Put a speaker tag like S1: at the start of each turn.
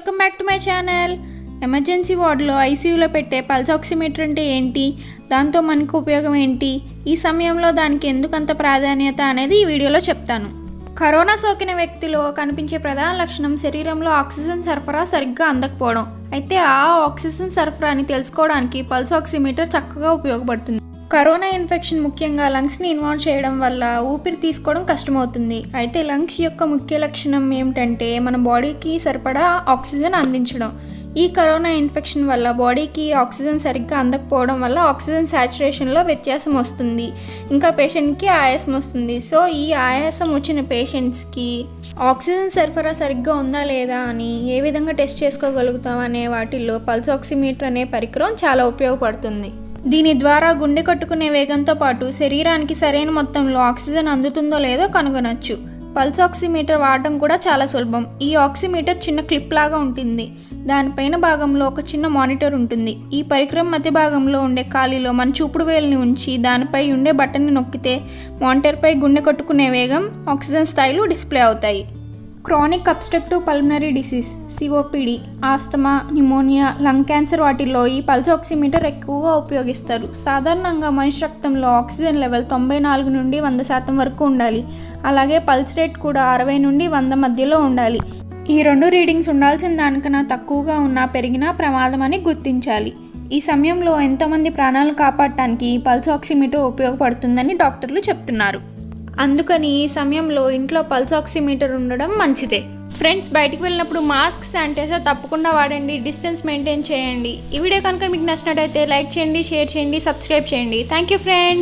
S1: Welcome back to my channel. Emergency వార్డులో ఐసీయూలో పెట్టే పల్సాక్సిమీటర్ అంటే ఏంటి, దాంతో మనకు ఉపయోగం ఏంటి, ఈ సమయంలో దానికి ఎందుకంత ప్రాధాన్యత అనేది ఈ వీడియోలో చెప్తాను. కరోనా సోకిన వ్యక్తిలో కనిపించే ప్రధాన లక్షణం శరీరంలో ఆక్సిజన్ సరఫరా సరిగ్గా అందకపోవడం. అయితే ఆ ఆక్సిజన్ సరఫరాని తెలుసుకోవడానికి పల్సాక్సిమీటర్ చక్కగా ఉపయోగపడుతుంది. కరోనా ఇన్ఫెక్షన్ ముఖ్యంగా లంగ్స్ని ఇన్వాల్వ్ చేయడం వల్ల ఊపిరి తీసుకోవడం కష్టమవుతుంది. అయితే లంగ్స్ యొక్క ముఖ్య లక్షణం ఏమిటంటే మన బాడీకి సరిపడా ఆక్సిజన్ అందించడం. ఈ కరోనా ఇన్ఫెక్షన్ వల్ల బాడీకి ఆక్సిజన్ సరిగ్గా అందకపోవడం వల్ల ఆక్సిజన్ సాచురేషన్లో వ్యత్యాసం వస్తుంది, ఇంకా పేషెంట్కి ఆయాసం వస్తుంది. సో ఈ ఆయాసం వచ్చిన పేషెంట్స్కి ఆక్సిజన్ సరఫరా సరిగ్గా ఉందా లేదా అని ఏ విధంగా టెస్ట్ చేసుకోగలుగుతాం అనే వాటిల్లో పల్సాక్సిమీటర్ అనే పరికరం చాలా ఉపయోగపడుతుంది. దీని ద్వారా గుండె కొట్టుకునే వేగంతో పాటు శరీరానికి సరైన మొత్తంలో ఆక్సిజన్ అందుతుందో లేదో కనుగొనొచ్చు. పల్సాక్సిమీటర్ వాడటం కూడా చాలా సులభం. ఈ ఆక్సిమీటర్ చిన్న క్లిప్ లాగా ఉంటుంది. దానిపైన భాగంలో ఒక చిన్న మానిటర్ ఉంటుంది. ఈ పరికరం మధ్య భాగంలో ఉండే ఖాళీలో మన చూపుడు వేలుని ఉంచి దానిపై ఉండే బటన్ని నొక్కితే మానిటర్పై గుండె కొట్టుకునే వేగం, ఆక్సిజన్ స్థాయిలు డిస్ప్లే అవుతాయి. Chronic obstructive pulmonary disease, COPD, asthma, pneumonia, lung cancer వాటిల్లో ఈ పల్సాక్సిమీటర్ ఎక్కువగా ఉపయోగిస్తారు. సాధారణంగా మనిషి రక్తంలో ఆక్సిజన్ లెవెల్ 94 నుండి 100% వరకు ఉండాలి. అలాగే పల్స్ రేట్ కూడా 60 నుండి 100 మధ్యలో ఉండాలి. ఈ రెండు రీడింగ్స్ ఉండాల్సిన దానికన్నా తక్కువగా ఉన్నా పెరిగినా ప్రమాదం అని గుర్తించాలి. ఈ సమయంలో ఎంతోమంది ప్రాణాలు కాపాడటానికి పల్సాక్సిమీటర్ ఉపయోగపడుతుందని డాక్టర్లు చెప్తున్నారు. అందుకని ఈ సమయంలో ఇంట్లో పల్సాక్సిమీటర్ ఉండడం మంచిదే. ఫ్రెండ్స్, బయటికి వెళ్ళినప్పుడు మాస్క్, శానిటైజర్ తప్పకుండా వాడండి. డిస్టెన్స్ మెయింటైన్ చేయండి. ఈ వీడియో కనుక మీకు నచ్చినట్టయితే లైక్ చేయండి, షేర్ చేయండి, సబ్స్క్రైబ్ చేయండి. Thank you friends.